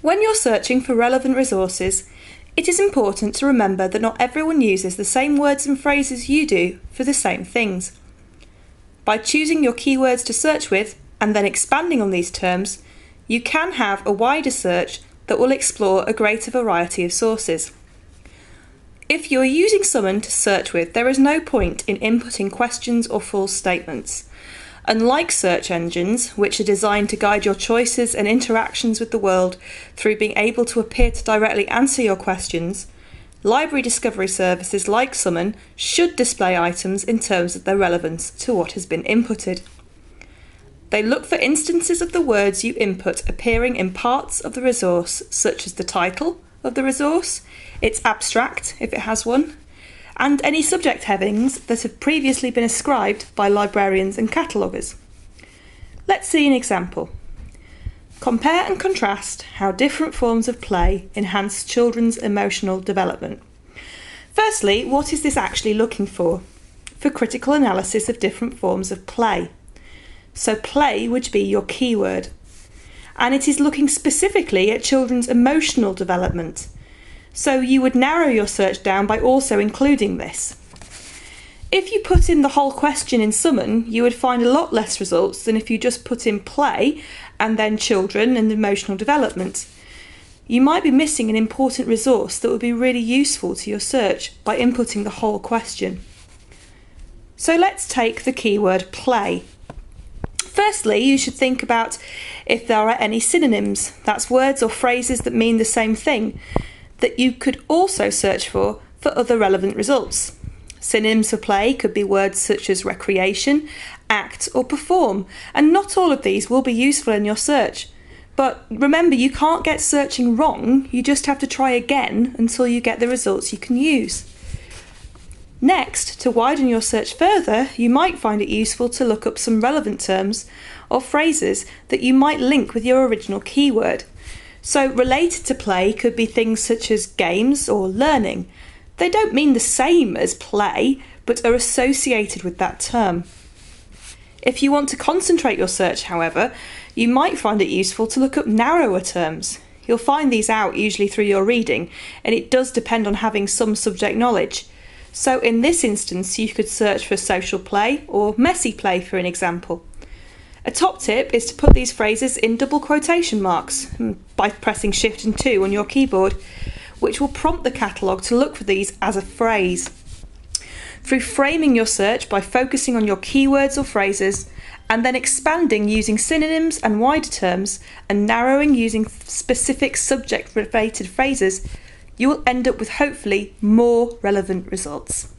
When you're searching for relevant resources, it is important to remember that not everyone uses the same words and phrases you do for the same things. By choosing your keywords to search with and then expanding on these terms, you can have a wider search that will explore a greater variety of sources. If you're using someone to search with, there is no point in inputting questions or false statements. Unlike search engines, which are designed to guide your choices and interactions with the world through being able to appear to directly answer your questions, library discovery services like Summon should display items in terms of their relevance to what has been inputted. They look for instances of the words you input appearing in parts of the resource, such as the title of the resource, its abstract if it has one, and any subject headings that have previously been ascribed by librarians and cataloguers. Let's see an example. Compare and contrast how different forms of play enhance children's emotional development. Firstly, what is this actually looking for? For critical analysis of different forms of play. So play would be your keyword. And it is looking specifically at children's emotional development. So you would narrow your search down by also including this. If you put in the whole question in Summon, you would find a lot less results than if you just put in play and then children and emotional development. You might be missing an important resource that would be really useful to your search by inputting the whole question. So let's take the keyword play. Firstly, you should think about if there are any synonyms, that's words or phrases that mean the same thing, that you could also search for other relevant results. Synonyms for play could be words such as recreation, act or perform, and not all of these will be useful in your search. But remember, you can't get searching wrong, you just have to try again until you get the results you can use. Next, to widen your search further, you might find it useful to look up some relevant terms or phrases that you might link with your original keyword. So related to play could be things such as games or learning. They don't mean the same as play, but are associated with that term. If you want to concentrate your search, however, you might find it useful to look up narrower terms. You'll find these out usually through your reading, and it does depend on having some subject knowledge. So in this instance, you could search for social play or messy play, for an example. A top tip is to put these phrases in double quotation marks by pressing Shift and 2 on your keyboard, which will prompt the catalogue to look for these as a phrase. Through framing your search by focusing on your keywords or phrases, and then expanding using synonyms and wider terms, and narrowing using specific subject-related phrases, you will end up with hopefully more relevant results.